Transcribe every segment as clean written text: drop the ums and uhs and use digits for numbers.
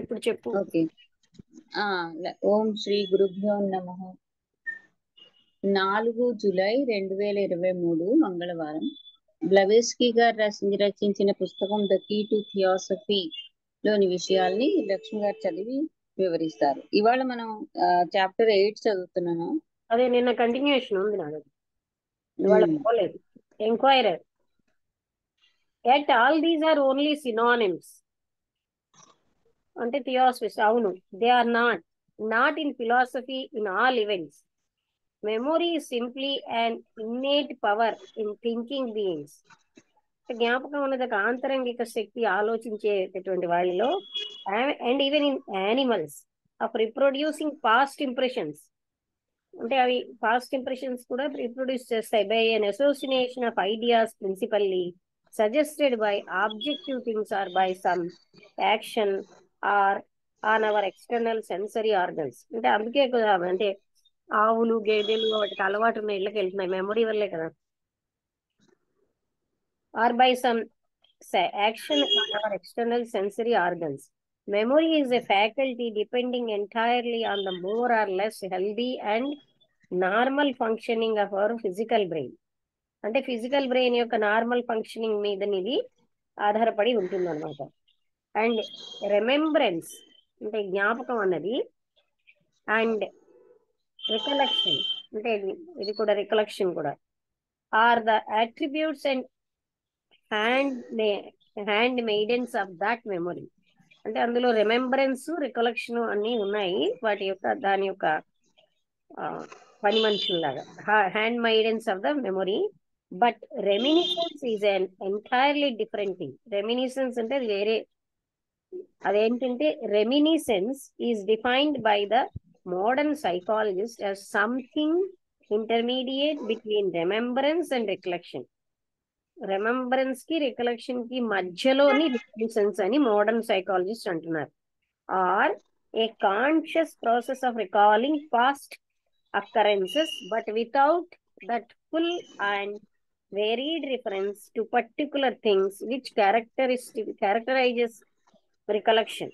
ఇప్పుడు చెప్పు. ఓకే. ఓం శ్రీ గురుభ్యో నమః. 4 జూలై 2023 మంగళవారం. బ్లవేస్కీ గారు రచించిన పుస్తకం ద కీ టు థియాసఫీ లోని విషయాల్ని లక్ష్మి గారు చదివి వివరిస్తారు. ఇవాళ మనం చాప్టర్ 8 చదువుతున్నాను. అదే నిన్న కంటిన్యూషన్ ఉంది నాది, ఇవాళ పోలేదు. Enquirer. Yet all these are only synonyms. అంటే థియాసఫిస్ట్, అవును, they are not in philosophy in all events. Memory is simply an innate power in thinking beings. జ్ఞాపకం అనేది ఒక ఆంతరంగిక శక్తి ఆలోచించేటటువంటి వాళ్ళలో, and even in animals, of reproducing past impressions. అంటే అవి పాస్ట్ ఇంప్రెషన్స్ కూడా రిప్రొడ్యూస్ చేస్తాయి by an association of ideas principally suggested by objective things or by some action or on our external sensory organs. అంటే అందుకే కదా, అంటే ఆవులు గేదెలు వాటికి అలవాటు ఉన్న ఇళ్ళకి వెళ్తున్నాయి మెమొరీ వల్లే కదా. Or by some action on our external sensory organs. Memory is a faculty depending entirely on the more or less healthy and normal functioning of our physical brain. అంటే ఫిజికల్ బ్రెయిన్ యొక్క normal functioning మీద ఇది ఆధారపడి ఉంటుంది అనమాట. And remembrance అంటే జ్ఞాపకం అన్నది, అండ్ రికలెక్షన్ అంటే ఇది కూడా రికలెక్షన్ కూడా, are the attributes and handmaidens of that memory. అంటే అందులో రిమెంబరెన్స్ రికలెక్షన్ అన్ని ఉన్నాయి, వాటి యొక్క దాని యొక్క పని మనుషుల్లాగా, handmaidens of the memory. But reminiscence is an entirely different thing. Reminiscence అంటే అది వేరే. అదేంటంటే reminiscence is defined by the modern psychologist as something intermediate between remembrance and recollection. Remembrance కి రికలెక్షన్ కి మధ్యలోని రెమినిసెన్స్ అని మోడర్న్ సైకాలజిస్ట్ అంటున్నారు. Or a conscious process of recalling past occurrences but without that full and varied reference to particular things which characterizes recollection.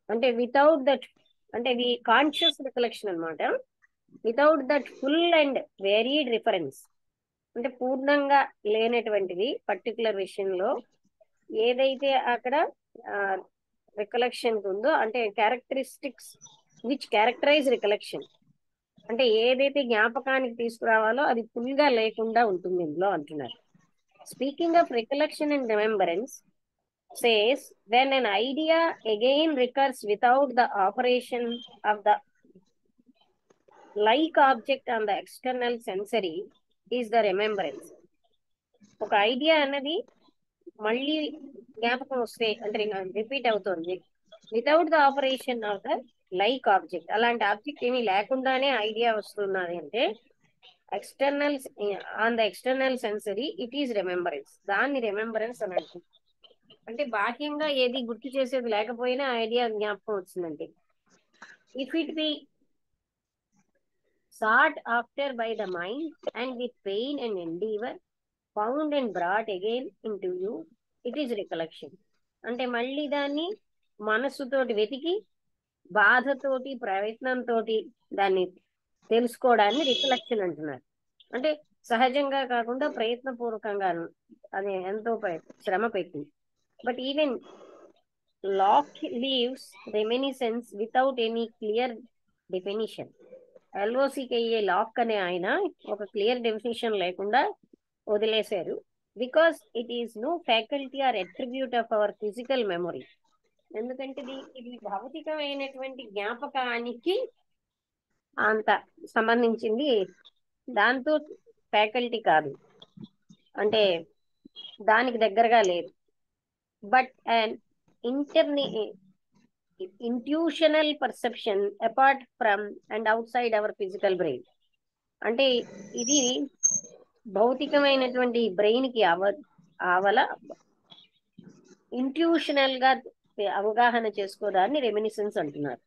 అంటే without that, అంటే ఇది conscious recollection అనమాట. Without that full and varied reference, అంటే పూర్ణంగా లేనటువంటిది particular విషయంలో ఏదైతే అక్కడ రికలెక్షన్ ఉందో, అంటే క్యారెక్టరిస్టిక్స్ విచ్ క్యారెక్టరైజ్ రికలెక్షన్, అంటే ఏదైతే జ్ఞాపకానికి తీసుకురావాలో అది ఫుల్ గా లేకుండా ఉంటుంది ఇందులో అంటున్నారు. Speaking of recollection and remembrance says when an idea again recurs without the operation of the like object on the external sensory is the remembrance. ఒక ఐడియా అన్నది మళ్ళీ జ్ఞాపకం వస్తే అంటే రిపీట్ అవుతుంది without the operation of the like object. అలాంటి object ఏమీ లేకుండానే ఐడియా వస్తున్నది అంటే external on the external sensory it is remembrance. దాన్ని రిమెంబరెన్స్ అని అంటుంది. అంటే బాహ్యంగా ఏది గుర్తు చేసేది లేకపోయినా ఐడియా జ్ఞాపకం వచ్చిందంటే, if it be sought after by the mind and with pain and endeavor found and brought again into you, it is recollection. అంటే మళ్ళీ దాన్ని మనస్సుతోటి వెతికి బాధతోటి ప్రయత్నంతో దాన్ని తెలుసుకోవడాన్ని రికలెక్షన్ అంటున్నారు. అంటే సహజంగా కాకుండా ప్రయత్నపూర్వకంగాను, అది ఎంతో శ్రమ పెట్టి. But even Locke leaves reminiscence without any clear definition. ఎల్ఓసికి అయ్యే లాక్ అనే ఆయన ఒక క్లియర్ డెఫినిషన్ లేకుండా వదిలేశారు. Because it is no faculty or attribute of our physical memory. ఎందుకంటే ఇది భౌతికమైనటువంటి జ్ఞాపకానికి అంత సంబంధించింది, దాంతో ఫ్యాకల్టీ కాదు, అంటే దానికి దగ్గరగా లేదు. But and intuitional perception apart from and outside our physical brain. అంటే ఇది భౌతికమైనటువంటి బ్రెయిన్ కి ఆవల ఇంట్యూషనల్ గా అవగాహన చేసుకోవడాన్ని రెమినిసెన్స్ అంటున్నారు.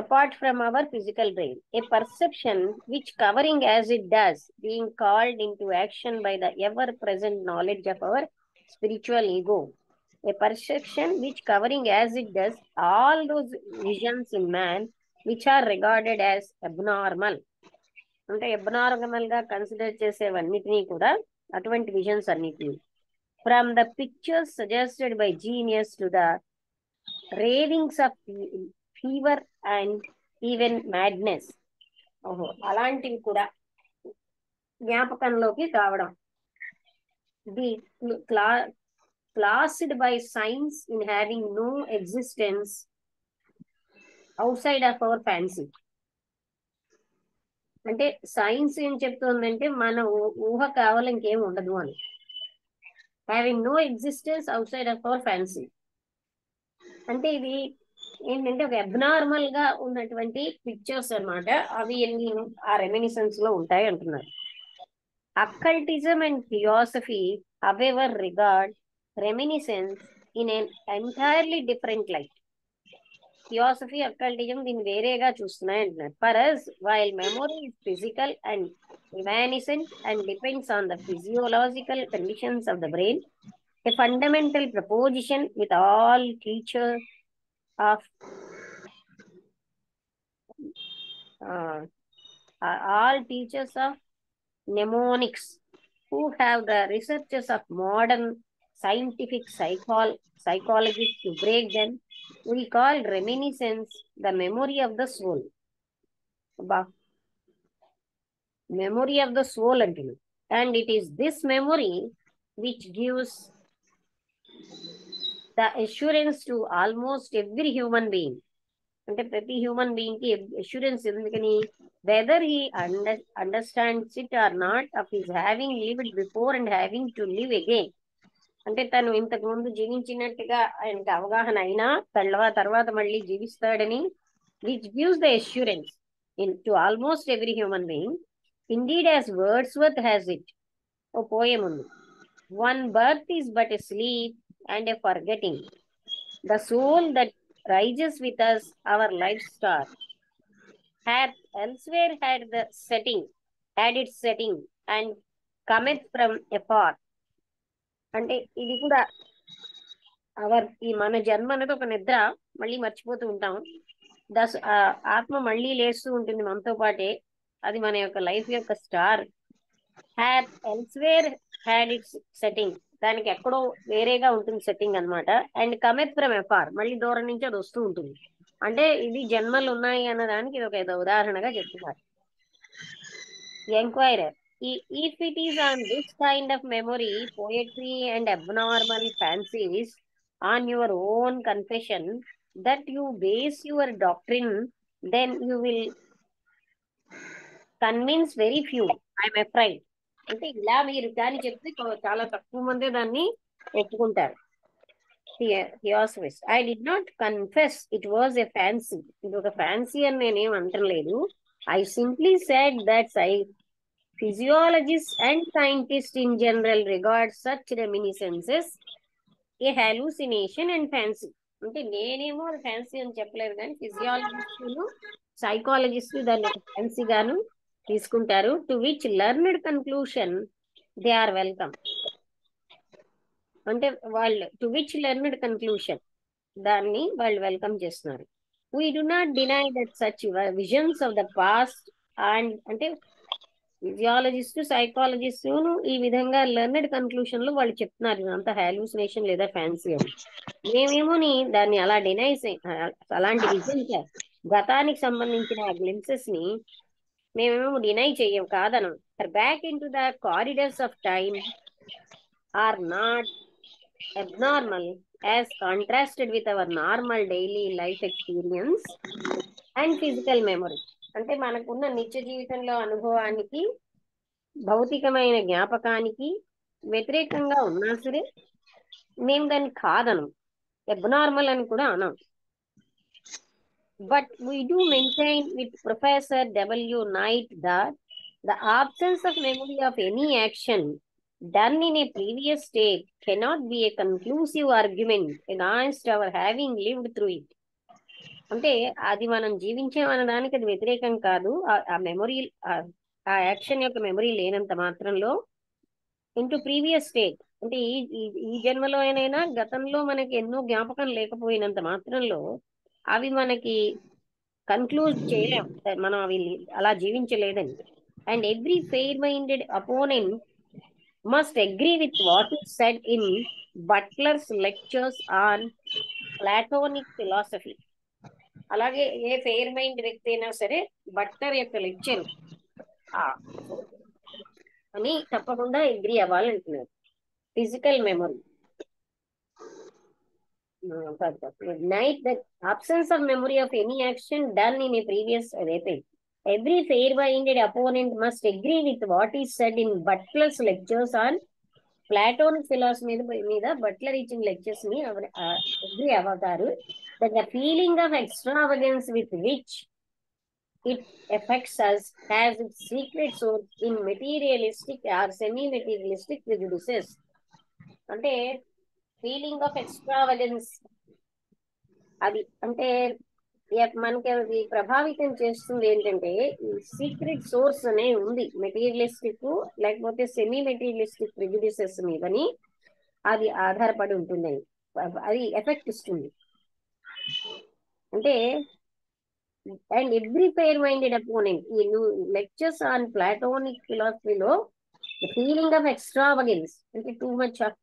apart from our physical brain. A perception which covering as it does, being called into action by the ever-present knowledge of our spiritual ego. A perception which covering as it does all those visions in man which are regarded as abnormal. అంటే abnormal గా consider చేసేవన్నిటినీ కూడా అటువంటి visions అన్నిటినీ. From the pictures suggested by genius to the ravings of fever and even madness. ఓహో అలాంటివి కూడా జ్ఞాపకంలోకి రావడం. The classed by science in having no existence outside of our fancy. అంటే సైన్స్ ఏం చెప్తుందంటే మన ఊహ కావాలి ఇంకేం ఉండదు అని. Having no existence outside of our fancy. అంటే ఇది ఏంటంటే ఒక అబ్నార్మల్ గా ఉన్నటువంటి పిక్చర్స్ అన్నమాట. అవి ఎన్ని ఆ రెమినిసెన్స్ లో ఉంటాయి అంటున్నారు. Occultism and theosophy however regard reminiscence in an entirely different light. Theosophy occultism దీన్ని వేరేగా చూస్తున్నాయి అంటున్నారు. For us while memory is physical and evanescent and depends on the physiological conditions of the brain, a fundamental proposition with all teachers of mnemonics who have the researches of modern scientific psychologists to break them, we call reminiscence the memory of the soul. Memory of the soul అంటుంది. And it is this memory which gives the assurance to almost every human being. అంటే ప్రతి human being కి assurance ఎందుకని, whether he understands it or not, of his having lived before and having to live again. అంటే తను ఇంతకు ముందు జీవించినట్టుగా ఆయనకి అవగాహన అయినా తర్వాత మళ్ళీ జీవిస్తాడని, which gives the assurance into almost every human being. Indeed, as Wordsworth has it, a poem ఉంది. One birth is but a sleep and a forgetting. The soul that rises with us, our life star, hath elsewhere had its setting, and cometh from afar. అంటే ఇది కూడా ఈ మన జన్మ అనేది ఒక నిద్ర, మళ్ళీ మర్చిపోతూ ఉంటాం. ఆత్మ మళ్ళీ లేస్తూ ఉంటుంది మనతో పాటే. అది మన యొక్క లైఫ్ యొక్క star. Hath elsewhere had it's setting, దానికి ఎక్కడో వేరేగా ఉంటుంది సెట్టింగ్ అన్నమాట. అండ్ కమెత్ ఫ్రమ్ ఎఫార్, మళ్ళీ దూరం నుంచి అది వస్తూ ఉంటుంది. అంటే ఇది జన్మలు ఉన్నాయి అన్నదానికి ఇది ఒక ఉదాహరణగా చెప్తున్నారు. Enquirer, if it is on this kind of memory, poetry and abnormal fancies on your own confession that you base your doctrine, then you will convince very few, I'm afraid. అంటే ఇలా మీరు కానీ చెప్తే చాలా తక్కువ మంది దాన్ని ఒప్పుకుంటారు. Theosophist, I did not confess it was a fancy. ఇది ఒక ఫ్యాన్సీ అని నేనేం అంటలేదు. I simply said that physiologist and scientist in general regard such reminiscences a hallucination and fancy. అంటే నేనేమో అది ఫ్యాన్సీ అని చెప్పలేదు, కానీ ఫిజియాలజిస్టులు సైకాలజిస్టులు దాన్ని ఒక ఫ్యాన్సీ గాను తీసుకుంటారు. To which learned conclusion they are welcome. అంటే వాళ్ళు టు విచ్ లెర్న్డ్ కన్క్లూషన్ దాన్ని వాళ్ళు వెల్కమ్ చేస్తున్నారు. We do not deny that such visions of the past and, అంటే ఫిజియాలజిస్టు సైకాలజిస్టును ఈ విధంగా లెర్న్డ్ కన్క్లూషన్ లో వాళ్ళు చెప్తున్నారు ఇదంతా హాలూసినేషన్ లేదా ఫ్యాన్సీ అని. మేమేమోని దాన్ని అలా అలాంటి విజన్స్, గతానికి సంబంధించిన గ్లింప్సెస్ ని మేమేమో డినై చెయ్యం, కాదనం. Back into the corridors of time are not abnormal as contrasted with our normal daily life experience and physical memory. అంటే మనకున్న నిత్య జీవితంలో అనుభవానికి, భౌతికమైన జ్ఞాపకానికి వ్యతిరేకంగా ఉన్నా సరే మేము దాన్ని కాదనం, అబ్నార్మల్ అని కూడా అనం. But we do maintain with Professor W. Knight that the absence of memory of any action done in a previous state cannot be a conclusive argument against our having lived through it. అంటే అది మనం జీవించామన్న దానికి అది వ్యతిరేకం కాదు. ఆ memory, ఆ action యొక్క మెమొరీ లేనంత మాత్రంలో ఇంటూ ప్రీవియస్ స్టేట్, అంటే ఈ ఈ ఈ జన్మలో అయినా గతంలో మనకి ఎన్నో జ్ఞాపకం లేకపోయినంత మాత్రంలో అవి మనకి కన్క్లూడ్ చేయలేం మనం అవి అలా జీవించలేదని. And every fair minded opponent must agree with what is said in Butler's lectures on Platonic philosophy. అలాగే ఏ ఫెయిర్ మైండ్ వ్యక్తి అయినా సరే బట్లర్ యొక్క లెక్చర్ అని తప్పకుండా అగ్రీ అవ్వాలంటున్నారు. Physical memory, night the absence of memory of any action done in a previous అదైతే every fair minded opponent must agree with what is said in Butler's lectures on Platonic philosophy మీద Butler ఇచ్చిన lectures ని agree అవుతారు. That the feeling of extravagance with which it affects us has its secret source in materialistic or semi-materialistic prejudices. అంటే feeling of ఎక్స్ట్రావగెన్స్, అది అంటే మనకి అది ప్రభావితం చేస్తుంది ఏంటంటే ఈ సీక్రెట్ సోర్స్ అనే ఉంది మెటీరియలిస్టిక్ లేకపోతే సెమీ మెటీరియలిస్టిక్ ప్రిజుడిసెస్ మీదని అది ఆధారపడి ఉంటుందని అది ఎఫెక్ట్ ఇస్తుంది. అంటే and every fair minded opponent, ఈ లెక్చర్స్ ఆన్ ప్లాటోనిక్ ఫిలాసఫీలో ఫీలింగ్ ఆఫ్ ఎక్స్ట్రావగెన్స్ అంటే టూ మచ్ ఆఫ్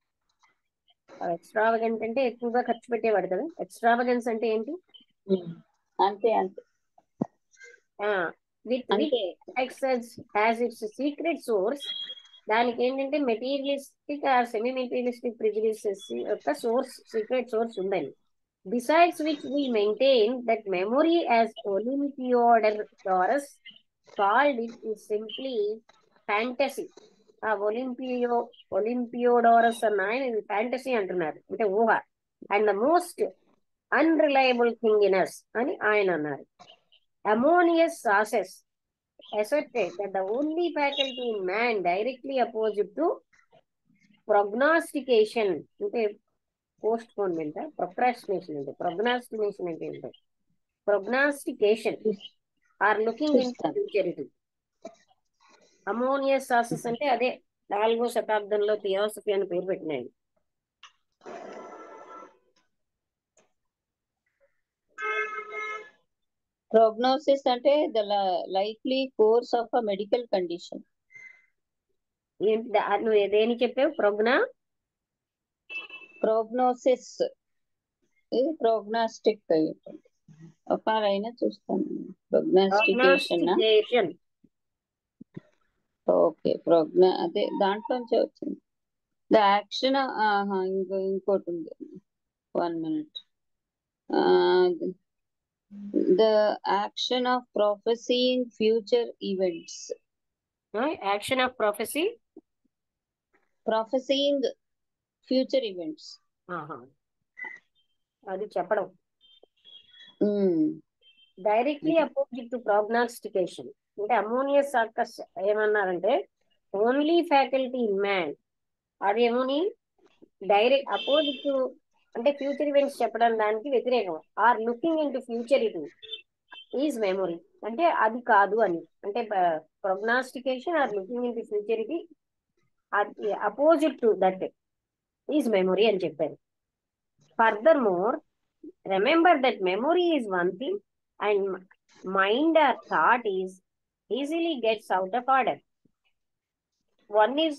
ఎక్స్ట్రావగెంట్ అంటే ఎక్కువగా ఖర్చు పెట్టేవాడు కదా. ఎక్స్ట్రావగెన్స్ అంటే ఏంటి? అంతే అంతే with which excess has its secret source. దానికి ఏంటంటే materialistic or semi materialistic prejudices యొక్క సోర్స్, సీక్రెట్ సోర్స్ ఉందని. Besides which we maintain that memory as Olympiodorus called it is simply fantasy. ఆ ఒలింపియోడోరస్ అన్న ఆయన ఇది ఫ్యాంటసీ అంటున్నారు, అంటే ఊహ. And the most unreliable thing in us అని ఆయన అన్నారు. అమోనియస్ సాసెస్ asserted that the only faculty in man directly opposite to prognostication, అంటే పోస్ట్ పోన్మెంట్, ప్రొక్రాస్టినేషన్ అంటే ప్రొగ్నాస్టినేషన్ అంటే ఏంటో prognostication or looking in futurity. Ammonius సాసెస్ అంటే అదే 4వ శతాబ్దంలో థియాసఫీ అని పేరు పెట్టినాయి. ప్రోగ్నోసిస్ అంటే the likely course of a medical condition. ఏంటి నువ్వు ఏదేని చెప్పావు? ప్రోగ్నోసిస్ ప్రోగ్నాస్టిక్ ఒకరైనా చూస్తాను. ప్రోగ్నాస్టికేషన్. ఓకే, అదే దాంట్లోంచే వచ్చింది. ద యాక్షన్ ఇంకోటి ఉంది, 1 minute. The action of prophesying future events. Action of prophesying future events. అది చెప్పడం డైరెక్ట్లీ అపోజిట్ టు ప్రోగ్నాస్టికేషన్. అంటే అమోనియస్ సాకస్ ఏమన్నారంటే ఓన్లీ ఫ్యాకల్టీ ఇన్ మ్యాన్, అదేమోని డైరెక్ట్ అపోజిట్ టు అంటే ఫ్యూచర్ ఈవెంట్స్ చెప్పడం దానికి వ్యతిరేకం. Or looking into futurity is memory, అంటే అది కాదు అని. అంటే prognostication or looking into futurity opposite to that is memory అని చెప్పారు. Furthermore remember that memory is one thing and mind or thought is easily gets out of order. One is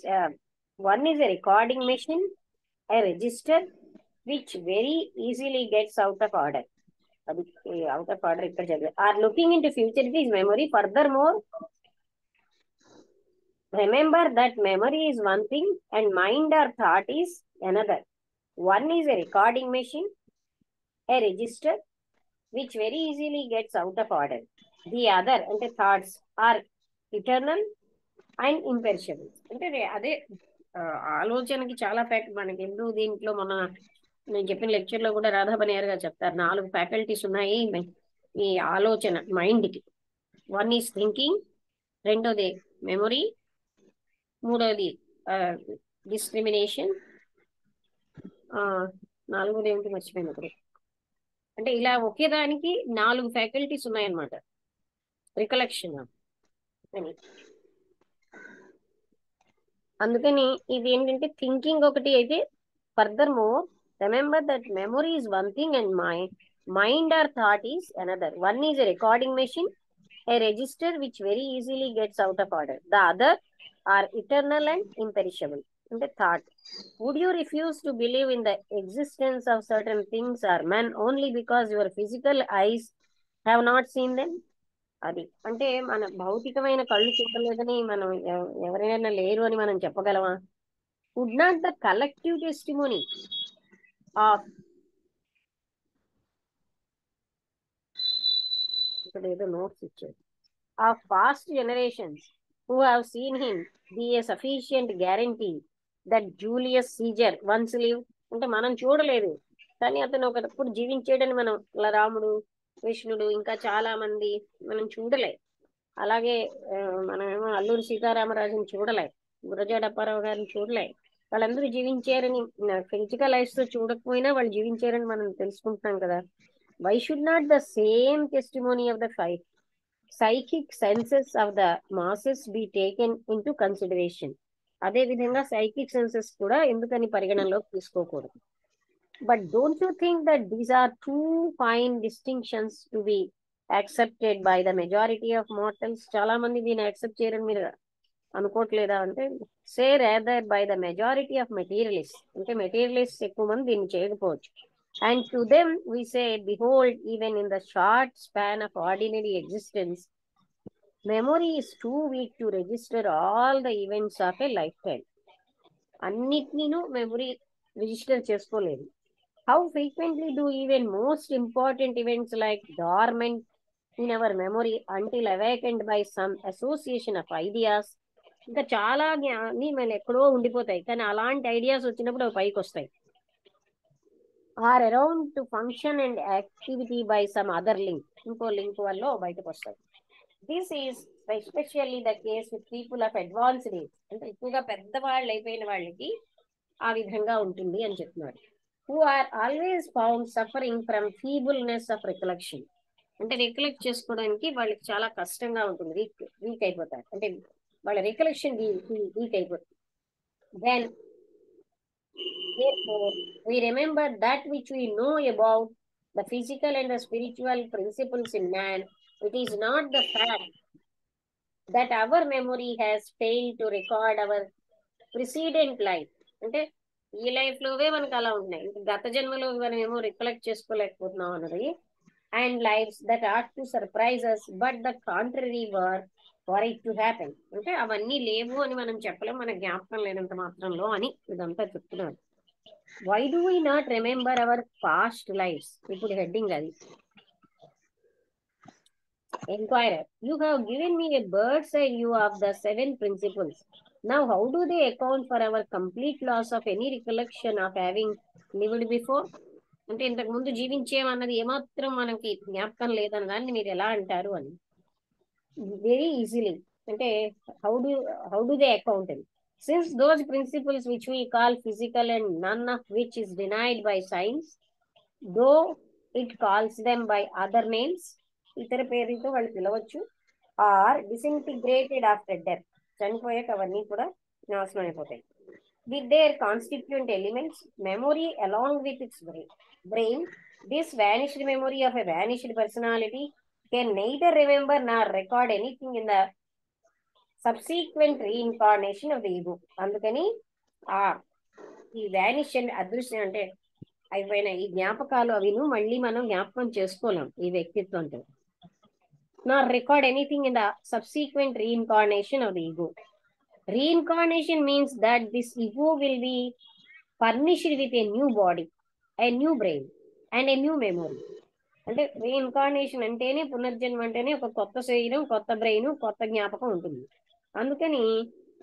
a recording machine, a register which very easily gets out of order. Out of order are looking into future is memory. Furthermore, remember that memory is one thing and mind or thought is another. One is a recording machine, a register which very easily gets out of order. The other and the thoughts are eternal and imperishable. అంటే అదే ఆలోచనకి చాలా మనకి ఎందుకు దీంట్లో నేను చెప్పిన lecture లో కూడా రాధాబనియార్ గారు చెప్తారు 4 ఫ్యాకల్టీస్ ఉన్నాయి ఈ ఆలోచన మైండ్కి. 1 ఈస్ థింకింగ్, 2వది మెమొరీ, 3వది డిస్క్రిమినేషన్, 4వది ఏమిటి మర్చిపోయినప్పుడు అంటే ఇలా ఒకే దానికి 4 ఫ్యాకల్టీస్ ఉన్నాయన్నమాట రికలెక్షన్ అని. అందుకని ఇది ఏంటంటే థింకింగ్ ఒకటి అయితే, furthermore remember that memory is one thing and mind or thought is another. One is a recording machine, a register which very easily gets out of order. The other are eternal and imperishable. And the thought. Would you refuse to believe in the existence of certain things or men only because your physical eyes have not seen them? అది అంటే మన భౌతికమైన కళ్ళు చూడలేదని మనం ఎవరైనా లేరు అని మనం చెప్పగలమా? Would not the collective testimony of ఇక్కడ ఏదో నోట్స్ ఇచ్చారు of past generations who have seen him be a sufficient guarantee that Julius Caesar once lived? అంటే మనం చూడలేదు కానీ అతను ఒకప్పుడు జీవించాడని మనం, ఇలా రాముడు, కృష్ణుడు, ఇంకా చాలా మంది మనం చూడలే. అలాగే మనమేమో అల్లూరి సీతారామరాజుని చూడలే, గురజాడ అప్పారావు గారిని చూడలే. వాళ్ళందరూ జీవించారని ఫిజికల్ ఐస్ తో చూడకపోయినా వాళ్ళు జీవించారని మనం తెలుసుకుంటున్నాం కదా. Why should not the same testimony of the psychic senses of the masses be taken into consideration? అదే విధంగా సైకిక్ సెన్సెస్ కూడా ఎందుకని పరిగణనలోకి తీసుకోకూడదు? But don't you think that these are too fine distinctions to be accepted by the majority of mortals? చాలా మంది దీన్ని accept చేయరని మీరు అనుకోవట్లేదా అంటే, say rather by the majority of materialist, అంటే మెటీరియలిస్ట్ ఎక్కువ మంది దీన్ని చేయకపోవచ్చు. And to them we say, behold, even in the short span of ordinary existence, memory is too weak to register all the events of a lifetime. అన్నిటినీను memory register చేసుకోలేదు. How frequently do even most important events like dormant in our memory until awakened by some association of ideas, ఇంకా చాలా జ్ఞాని మనం ఎక్కడో ఉండిపోతాయి కానీ అలాంటి ఐడియాస్ వచ్చినప్పుడు అవి పైకి వస్తాయి. Or around to function and activity by some other link, ఇంకో లింక్ వల్ల బయటకు వస్తాయి. This is especially the case with people of advanced age, అంటే ఎక్కువగా పెద్దవాళ్ళు అయిపోయిన వాళ్ళకి ఆ విధంగా ఉంటుంది అని చెప్తున్నారు. Who are always found suffering from feebleness of recollection, అంటే రికలెక్ట్ చేసుకోవడానికి వాళ్ళకి చాలా కష్టంగా ఉంటుంది, వీక్ అయిపోతారు, అంటే వాళ్ళ రికలెక్షన్ వీక్ అయిపోతుంది. Then therefore we remember that which we know about the physical and the spiritual principles in man. It is not the fact that our memory has failed to record our precedent life, అంటే ఈ life లోవే మనకు అలా ఉన్నాయి, గత జన్మలో మనం ఏమో recollect చేసుకోలేకపోతున్నాం అన్నది. And lives that are to surprise us, but the contrary were for it to happen, అంటే అవన్నీ లేవు అని మనం చెప్పలేం మన జ్ఞాపకం లేనంత మాత్రంలో అని ఇదంతా చెప్తున్నారు. Why do we not remember our past lives? ఇప్పుడు హెడ్డింగ్ అది. Enquirer, you have given me a bird's eye view of the 7 principles. Now how do they account for our complete loss of any recollection of having lived before? అంటే ఇంతకు ముందు జీవించేమన్నది ఏమాత్రం మనకి జ్ఞాపకం లేదన్న దాన్ని మీరు ఎలా అంటారు అని. వెరీ ఈజీలీ, అంటే హౌ డు దే అకౌంట్ అని. Since those principles which we call physical and none of which is denied by science, though it calls them by other names, ఇతర పేరుతో వాళ్ళు పిలవచ్చు, ఆర్ disintegrated after death, చనిపోయాక అవన్నీ కూడా నాశనం అయిపోతాయి. With their constituent elements, memory along with its brain, this vanished memory of a vanished personality can neither remember nor record anything in the subsequent reincarnation of the ego. అందుకని ఈ vanish and అదృశ్యం అంటే అయిపోయిన ఈ జ్ఞాపకాలు అవిను మళ్ళీ మనం జ్ఞాపకం చేసుకోలేం ఈ వ్యక్తిత్వంతో. Not record anything in the subsequent reincarnation of the ego. Reincarnation means that this ego will be furnished with a new body, a new brain and a new memory. అంటే రీఇన్కార్నేషన్ అంటేనే, పునర్జన్మ అంటేనే ఒక కొత్త శరీరం, కొత్త బ్రెయిన్, కొత్త జ్ఞాపకం ఉంటుంది. అందుకని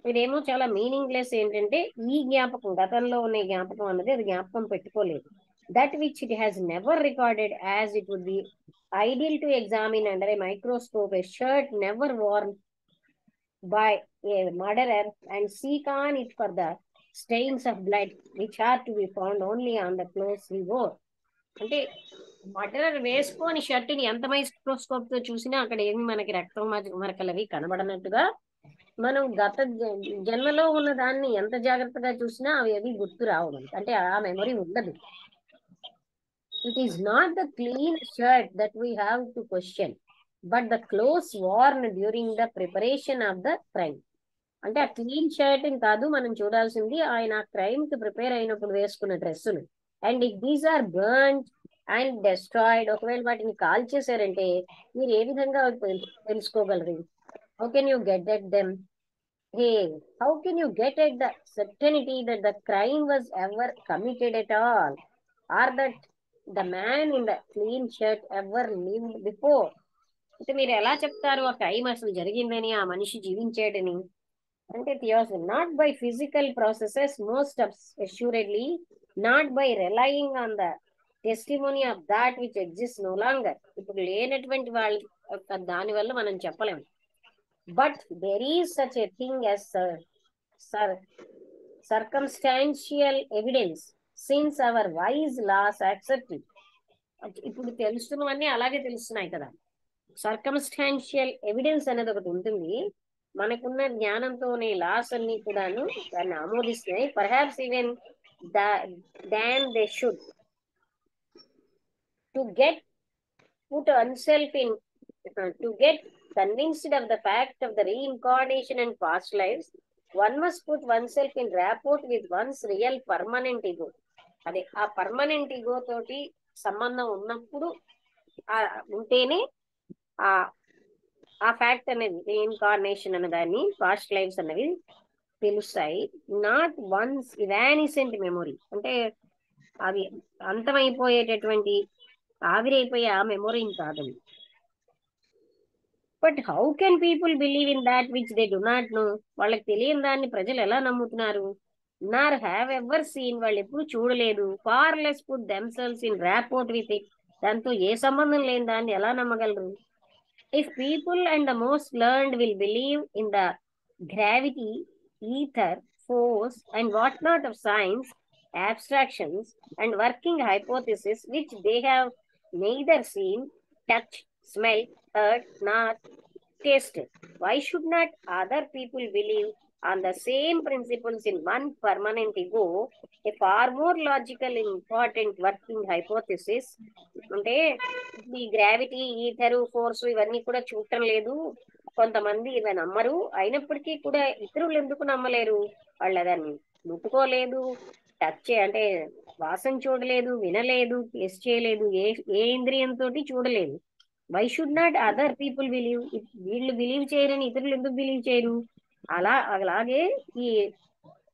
ఇదేమో చాలా మీనింగ్లెస్. ఏంటంటే ఈ జ్ఞాపకం, గతంలో ఉన్న జ్ఞాపకం అన్నది అది జ్ఞాపకం పెట్టుకోలేదు. That which it has never recorded, as it would be ideal to examine under a microscope a shirt never worn by a murderer and seek on it for the stains of blood which are to be found only on the clothes he wore. అంటే murderer వేసుకొని షర్టుని ఎంత microscope తో చూసినా అక్కడ ఏమి మనకి రక్తం మరకలు అవి కనబడనట్టుగా, మనం గత జన్మలో ఉన్న దాన్ని ఎంత జాగ్రత్తగా చూసినా అవి అవి గుర్తు రావు మనకి, అంటే ఆ మెమరీ ఉండదు. It is not the clean shirt that we have to question, but the clothes worn during the preparation of the crime. అంటే ఆ క్లీన్ షర్ట్ కాదు మనం చూడాల్సింది, ఆయన క్రైమ్ కి ప్రిపేర్ అయినప్పుడు వేసుకున్న డ్రెస్సులు. And if these are burned and destroyed, ఒకవేళ వాటిని కాల్ చేశారంటే మీరు ఏ విధంగా తెలుసుకోగలరు? How can you get at them? Hey, how can you get at the certainty that the crime was ever committed at all, or that the man in the clean shirt ever lived before? అంటే మీరు ఎలా చెప్తారు ఆ crime అసలు జరిగిందని, ఆ మనిషి జీవించాడని? అంటే theosophy not by physical processes, most assuredly not by relying on the testimony of that which exist no longer. ఇప్పుడు లేనటువంటి వాళ్ళ దాని వల్ల మనం చెప్పలేము. But there is such a thing as circumstantial evidence since our wise laws accept it. ఇప్పుడు తెలుస్తున్నవన్నీ అలాగే తెలుస్తున్నాయి కదా. సర్కమ్స్టాన్షియల్ ఎవిడెన్స్ అనేది ఒకటి ఉంటుంది, మనకున్న జ్ఞానంతోనే లాస్ అన్ని కూడాను దాన్ని ఆమోదిస్తున్నాయి. Perhaps even than they should to get put oneself in to get convinced of the fact of the reincarnation and past lives, one must put oneself in rapport with one's real permanent ego. అదే ఆ permanent ego తోటి సంబంధం ఉన్నప్పుడు ఉంటేనే ఆ ఆ fact అనేది, reincarnation అనే దాన్ని, పాస్ట్ లైఫ్స్ అనేవి తెలుస్తాయి. నాట్ వన్స్ ఇవానిసెంట్ మెమొరీ, అంటే అది అంతమైపోయేటటువంటి ఆవిరైపోయే ఆ మెమొరీని కాదండి. But how can people believe in that which they do not know? వాళ్ళకి తెలియని దాన్ని ప్రజలు ఎలా నమ్ముతున్నారు? నార్ హ్యావ్ ఎవర్ సీన్, వాళ్ళు ఎప్పుడు చూడలేదు. Far less put themselves in rapport with it, దాంతో ఏ సంబంధం లేని దాన్ని ఎలా నమ్మగలరు? If people and the most learned will believe in the gravity, ether, force, and whatnot of science, abstractions, and working hypotheses which they have neither seen, touched, smelled, heard, nor tasted, why should not other people believe on the same principles in one permanent ego, a far more logical and important working hypothesis? అంటే ఈ gravity, ఈథరు, force ఇవన్నీ కూడా చూడటం లేదు, కొంతమంది ఇవి నమ్మరు. అయినప్పటికీ కూడా ఇతరులు ఎందుకు నమ్మలేరు? వాళ్ళు దాన్ని ముట్టుకోలేదు, టచ్ అంటే వాసన చూడలేదు, వినలేదు, టేస్ట్ చేయలేదు, ఏ ఇంద్రియంతో చూడలేదు. Why should not other people believe? వీళ్ళు బిలీవ్ చేయరని ఇతరులు ఎందుకు బిలీవ్ చేయరు? అలాగే ఈ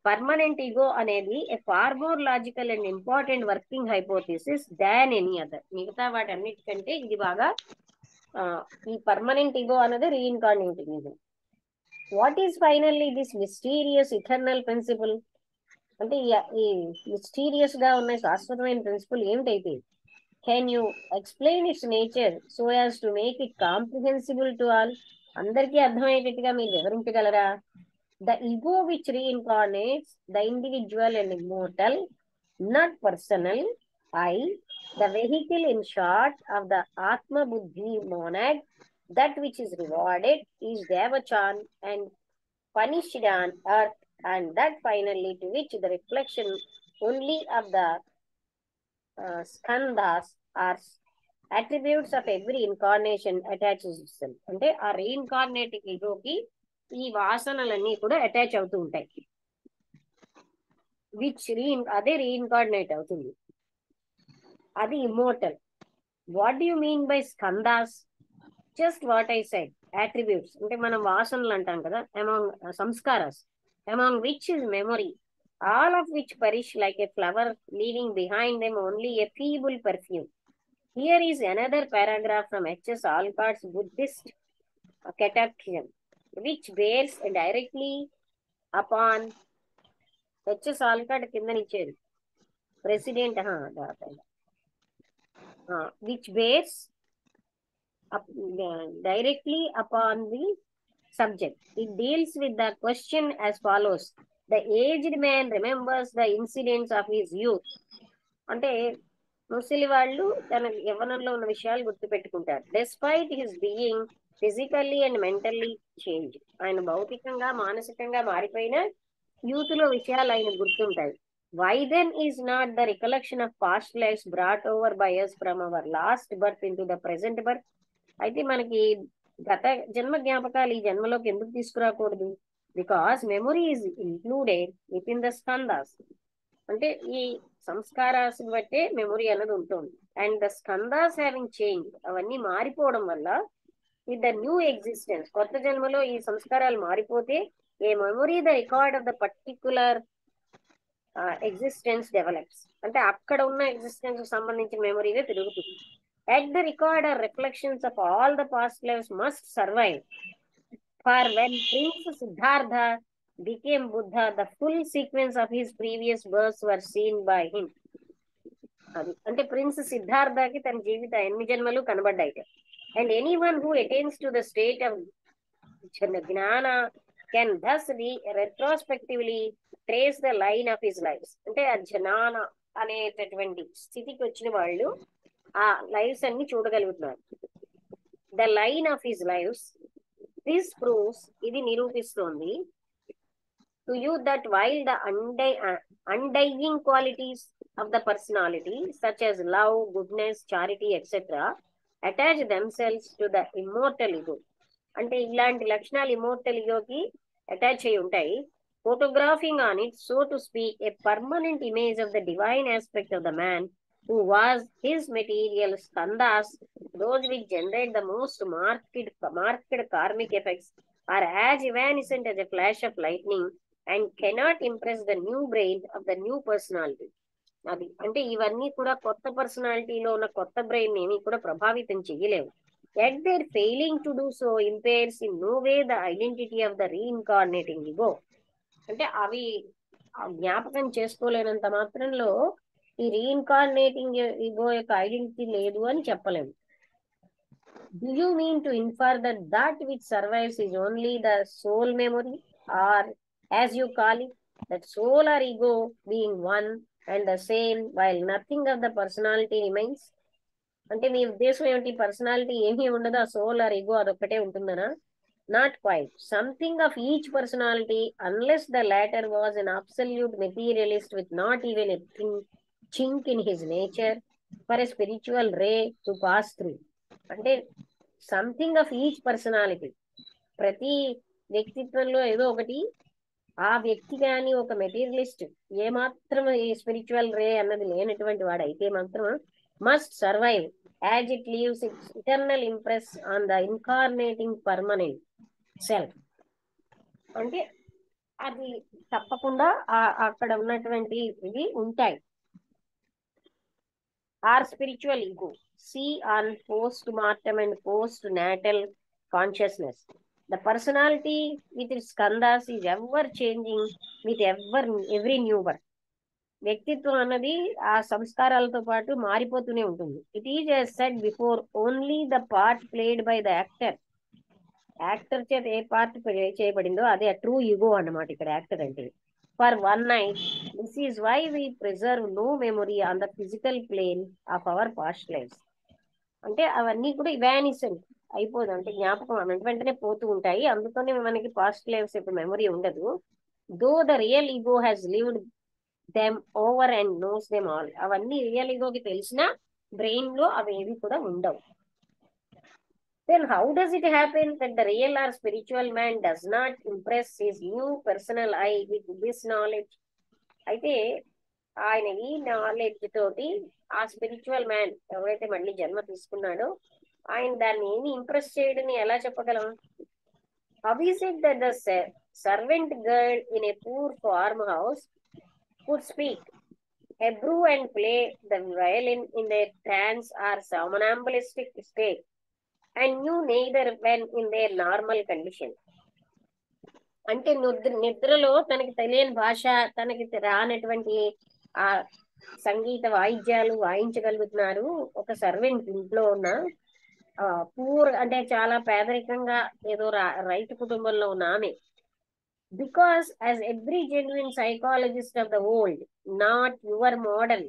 పర్మనెంట్ ఈగో అనేది a far more logical and important working hypothesis than any other. మిగతా వాటన్నిటికంటే ఇది బాగా ఈ పర్మనెంట్ ఈగో అనేది reincarnating ego. What is finally this mysterious eternal principle? అంటే ఈ మిస్టీరియస్ గా ఉన్న శాశ్వతమైన ప్రిన్సిపల్ ఏమిటైతే? Can you explain its nature so as to make it comprehensible to all? అందరికీ అర్థమయ్యేటట్టుగా మీరు వివరించగలరా? The ego which reincarnates the individual and immortal, not personal, I, the vehicle in short of the Atma Buddhi monad, that which is rewarded is Devachan and punished on earth, and that finally to which the reflection only of the skandhas are attributes of every incarnation attaches itself. అంటే ఆ రీఇన్కార్నేటింగ్ ఈగోకి ఈ వాసనలన్నీ కూడా attach అవుతూ ఉంటాయి, which అదే reincarnate అవుతుంది, అది immortal. What do you mean by skandhas? Just what I said, attributes. అంటే మనం వాసనలు అంటాం కదా, among samskaras, among which is memory, all of which perish like a flower, leaving behind them only a feeble perfume. Here is another paragraph from H.S. Alcott's Buddhist Catechism, which bears directly upon H.S. Alcott కిందనిచ్చారు president, which bears directly upon the subject. It deals with the question as follows: the aged man remembers the incidents of his youth. అంటే ముసలి వాళ్ళు తన యవ్వనంలో ఉన్న విషయాలు గుర్తుపెట్టుకుంటారు. Despite his being physically and mentally change. ఆయన భౌతికంగా మానసికంగా మారిపోయినా యూత్ లో విషయాలు ఆయన గుర్తుంటాయి. Why then is not the recollection of past lives brought over by us from our last birth into the present birth. అయితే మనకి గత జన్మ జ్ఞాపకాలు ఈ జన్మలోకి ఎందుకు తీసుకురాకూడదు? Because memory is included within the skandhas. అంటే ఈ సంస్కారాన్ని బట్టే మెమొరీ అన్నది ఉంటుంది. అండ్ ద స్కందాస్ హ్యావింగ్ చేంజ్, అవన్నీ మారిపోవడం వల్ల విత్ ద న్యూ ఎగ్జిస్టెన్స్, కొత్త జన్మలో ఈ సంస్కారాలు మారిపోతే a memory the record of the particular existence develops. అంటే అక్కడ ఉన్న ఎగ్జిస్టెన్స్ సంబంధించిన మెమొరీగా తిరుగుతుంది. At the record or reflections of all the past lives must survive. For when Prince Siddhartha became Buddha, the full sequence of his previous births were seen by him. అది అంటే prince సిద్ధార్థకి తన జీవిత 8 జన్మలు కనబడ్డాయి. And anyone who attains to the state of jnana can thus retrospectively trace the line of his lives. అంటే ఆ జ్ఞాన అనేటటువంటి స్థితికి వచ్చిన వాళ్ళు ఆ లైవ్స్ అన్ని చూడగలుగుతున్నారు. The line of his lives, this proves, ఇది నిరూపిస్తోంది, to you that while the undying qualities of the personality such as love, goodness, charity etc attach themselves to the immortal ego. అంటే ఇలాంటి లక్షణాలు ఇమ్మోర్టల్ ఈగోకి అటాచ్ అయి ఉంటాయి. Photographing on it, so to speak, a permanent image of the divine aspect of the man who was his material skandhas, those which generate the most marked karmic effects, are as evanescent as a flash of lightning and cannot impress the new brain of the new personality. అది అంటే ఇవన్నీ కూడా కొత్త పర్సనాలిటీలో ఉన్న కొత్త brain ఏమి కూడా ప్రభావితం చెయ్యలేవు. Yet their failing to do so impairs in no way the identity of the reincarnating ego. అంటే అవి జ్ఞాపకం చేసుకోలేనంత మాత్రంలో ఈ రీఇన్కార్నేటింగ్ ఈగో యొక్క ఐడెంటిటీ లేదు అని చెప్పలేము. Do you mean to infer that that which survives is only the soul memory, or as you call it, that soul or ego being one and the same while nothing of the personality remains? అంటే మీ ఉద్దేశం ఏమిటి? Personality ఏమీ ఉండదు, ఆ soul are ego అదొక్కటే ఉంటుందనా? Not quite. Something of each personality, unless the latter was an absolute materialist with not even a chink in his nature for a spiritual ray to pass through. అంటే something of each personality, ప్రతి వ్యక్తిత్వంలో ఏదో ఒకటి, ఆ వ్యక్తి కానీ ఒక materialist ఏమాత్రం ఈ స్పిరిచువల్ రే అన్నది లేనటువంటి వాడు అయితే మాత్రం must survive as it leaves its eternal impress on the incarnating permanent self. అంటే అది తప్పకుండా అక్కడ ఉన్నటువంటి ఇవి ఉంటాయి. Our spiritual ego, see on post-mortem and post-natal consciousness. The personality with its skandhas is ever changing with every new birth. వ్యక్తిత్వం అన్నది ఆ సంస్కారాలతో పాటు మారిపోతూనే ఉంటుంది. It is as said before, only the part played by the actor. Actor చేత ఏ part play చేయబడిందో అదే true ego అన్నమాట ఇక్కడ యాక్టర్ అంటే. For one night, this is why we preserve no memory on the physical plane of our past lives. అంటే అవన్నీ కూడా ఇవానిసెంట్ అయిపోదు, అంటే జ్ఞాపకం వెంటనే పోతూ ఉంటాయి, అందుకని మనకి పాస్ట్ లైఫ్స్ ఇప్పుడు మెమొరీ ఉండదు. Though the real ego has lived them over and knows them all. అవన్నీ రియల్ ఈగోకి తెలిసినా బ్రెయిన్ లో అవేవి కూడా ఉండవు. Then how does it happen that the real or spiritual man does not impress his new personal I with this knowledge? అయితే ఆయన ఈ నాలెడ్జ్ తోటి ఆ స్పిరిచువల్ మ్యాన్ ఎవరైతే మళ్ళీ జన్మ తీసుకున్నాడో ఆయన దాన్ని ఏమి ఇంప్రెస్ చేయడని ఎలా చెప్పగలం? How is it that the servant girl in a poor farmhouse could speak, Hebrew and play the violin in their trance or somnambulistic state and knew neither when in their normal condition? అంటే నిద్రలో తనకి తెలియని భాష, తనకి రానటువంటి ఆ సంగీత వాయిద్యాలు వాయించగలుగుతున్నారు ఒక సర్వెంట్ ఇంట్లో ఉన్న పూర్, అంటే చాలా పేదరికంగా ఏదో రైతు కుటుంబంలో ఉన్న ఆమె. Because as every genuine psychologist of the world, not your model,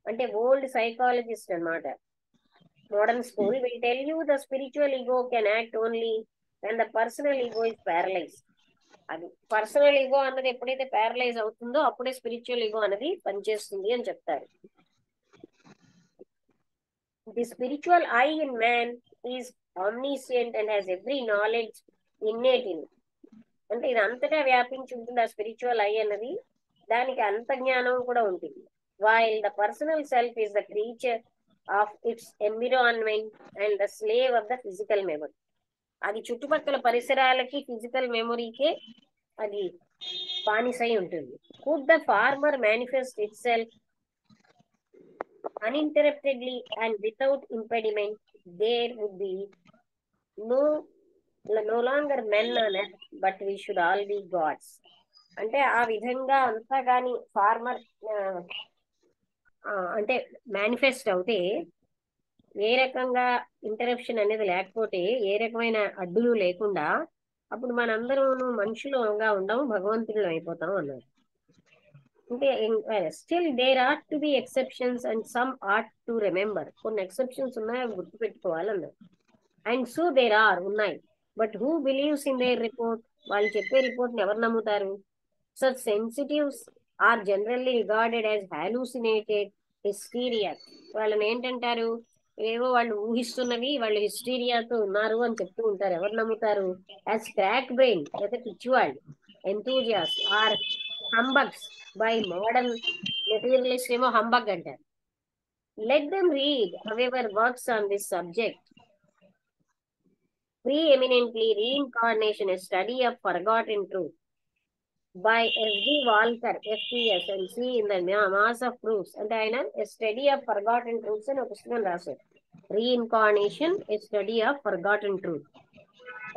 అంటే ఓల్డ్ సైకాలజిస్ట్ అన్నమాట. Modern school will tell you the spiritual ego can act only and the personal ego is paralyse. అది పర్సనల్ ఈగో అన్నది ఎప్పుడైతే paralyse అవుతుందో అప్పుడే spiritual ego అనేది పనిచేస్తుంది అని చెప్తారు. The spiritual I in man is ఆమ్నిసియంట్ and has every knowledge innate in. అంటే ఇది అంతటా వ్యాపించి ఉంటుంది ఆ స్పిరిచువల్ ఐ అన్నది, దానికి అంత జ్ఞానం కూడా ఉంటుంది. While the personal self is the creature of its environment and the slave of the physical memory. అది చుట్టుపక్కల పరిసరాలకి ఫిజికల్ మెమరీకే అది బానిసై ఉంటుంది. Could the former manifest itself uninterruptedly and without impediment, there would be no no longer men on earth, but we should all be gods. అంటే ఆ విధంగా అంతా కానీ ఫార్మర్ అంటే మేనిఫెస్ట్ అవుతే, ఏ రకంగా ఇంటరప్షన్ అనేది లేకపోతే, ఏ రకమైన అడ్డులు లేకుండా, అప్పుడు మనందరం మనుషులుగా ఉండము, భగవంతులు అయిపోతాం అన్నారు. అంటే still there are to be exceptions and some art to remember. కొన్ని ఎక్సెప్షన్స్ ఉన్నాయి, అవి గుర్తుపెట్టుకోవాలన్నారు. అండ్ సో దేర్ ఆర్ ఉన్నాయి, but who believes in their report. వాళ్ళు చెప్పే రిపోర్ట్ని ఎవరు నమ్ముతారు? Such sensitives are generally regarded as hallucinated hysteria. వాళ్ళని ఏంటంటారు? ఏవో వాళ్ళు ఊహిస్తున్నవి, వాళ్ళు హిస్టీరియాతో ఉన్నారు అని చెప్తూ ఉంటారు. ఎవరు నమ్ముతారు? యాజ్ క్రాక్ బ్రెయిన్, లేదా పిచ్చివాళ్ళు. Enthusiasts or humbugs by modern materialist ఏమో హంబగ్ అంటారు. Let them read however works on this subject. Preeminently Reincarnation, a study of forgotten truth by S.D. Walker, FPS, and see in the mass of proofs. అంటే ఆయన a study of forgotten truths అని ఒక పుస్తకం రాశారు. Reincarnation, a study of forgotten truth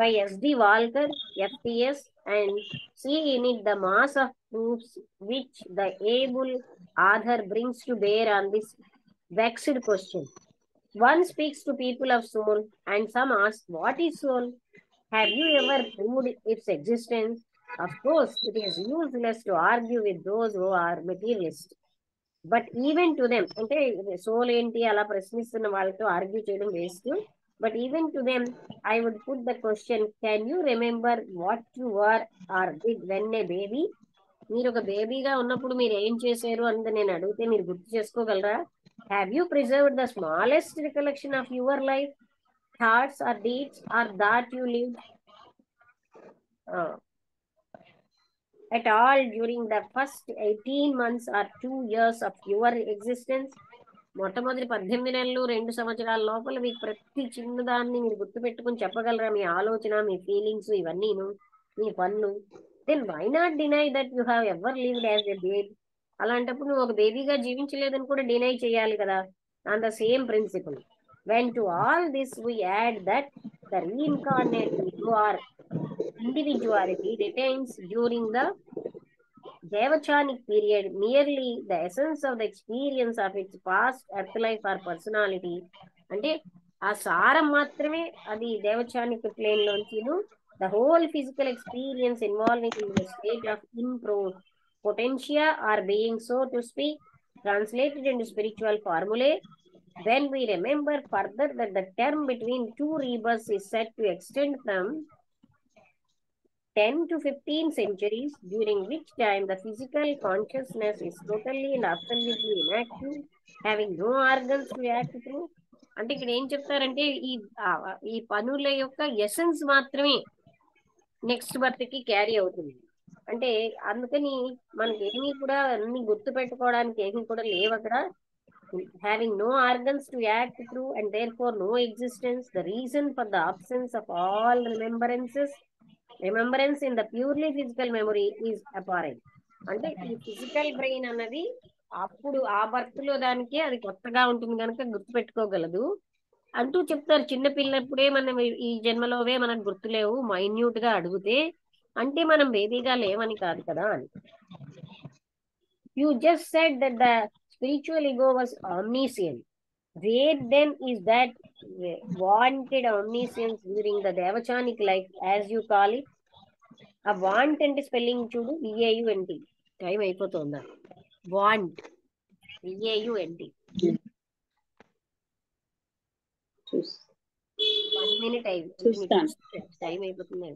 by S.D. Walker, FPS, and see in it the mass of proofs which the able author brings to bear on this vexed question. One speaks to people of soul, and some ask, what is soul? Have you ever proved its existence? Of course, it is useless to argue with those who are materialists. But even to them, అంటే soul ఏంటి అలా ప్రశ్నిస్తున్న వాళ్ళతో argue చేయడం waste. But even to them I would put the question, can you remember what you are are did when a baby? మీరు ఒక బేబీగా ఉన్నప్పుడు మీరు ఏం చేశారు అని నేను అడిగితే మీరు గుర్తు చేసుకోగలరా? Have you preserved the smallest recollection of your life, thoughts or deeds or that you lived at all during the first 18 months or 2 years of your existence? మొట్టమొదటి 18 నెలలు 2 సంవత్సరాల లోపల మీకు ప్రతి చిన్నదాన్ని మీరు గుర్తుపెట్టుకుని చెప్పగలరా? మీ ఆలోచన, మీ ఫీలింగ్స్, ఇవన్నీను, మీ పనులు. Then why not deny that you have ever lived as a baby? అలాంటప్పుడు నువ్వు ఒక బేబీగా జీవించలేదని కూడా డినై చేయాలి కదా. On the same principle, when to all this we add that the reincarnate you or individuality retains during the Devachanic period merely the essence of the experience of its past earth life or personality. అంటే ఆ సారం మాత్రమే అది Devachanic plane లోంచిను the whole physical experience involving in the state of impotentia or being, so to speak, translated into spiritual formulae. When we remember further that the term between two rebirths is said to extend from 10 to 15 centuries, during which time the physical consciousness is totally and absolutely inactive, having no organs to act through. అంటే ఇక్కడ ఏం చెప్తారంటే ఈ పనుల యొక్క essence మాత్రమే next birth కి carry అవుతుంది. అంటే అందుకని మనకి ఏమీ కూడా అన్ని గుర్తు పెట్టుకోవడానికి ఏమీ కూడా లేవు అక్కడ. having no organs to act through and therefore no existence, the reason for the absence of all remembrance in the purely physical memory is apparent. అంటే ఈ ఫిజికల్ బ్రెయిన్ అన్నది అప్పుడు ఆ బర్త్ లో దానికి అది కొత్తగా ఉంటుంది కనుక గుర్తుపెట్టుకోగలదు అంటూ చెప్తారు. చిన్నపిల్లప్పుడే మనం ఈ జన్మలోవే మనకు గుర్తులేవు మైన్యూట్ గా అడిగితే, అంటే మనం బేబీగా లేవని కాదు కదా అని. You just said that the spiritual ego was omniscient. Where then is that wanted omniscience during the Devachanic life, as you call it? ఆ వాంట్ అంటే స్పెల్లింగ్ చూడు, VAUNT. టైం అయిపోతుందా? Want, VAUNT. 1 minute అయింది. చూస్తాను. టైం అయిపోతుంది.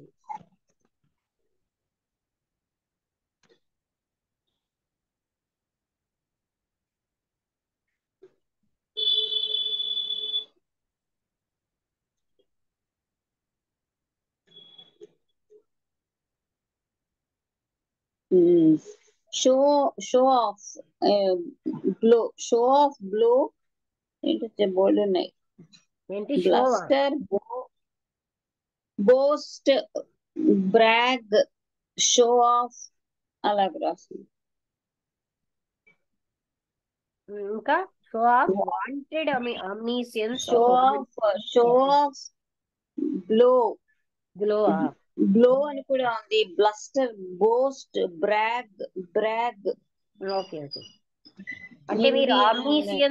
Show off blow ఏంటో board ఉన్నాయి. ఏంటి show? Bluster, boast, brag, show off అలాగ రాసింది. ఇంకా show off wanted omniscience show off blow అని కూడా ఉంది. Bluster, boast, brag. ఓకే. అంటే మీరు omniscience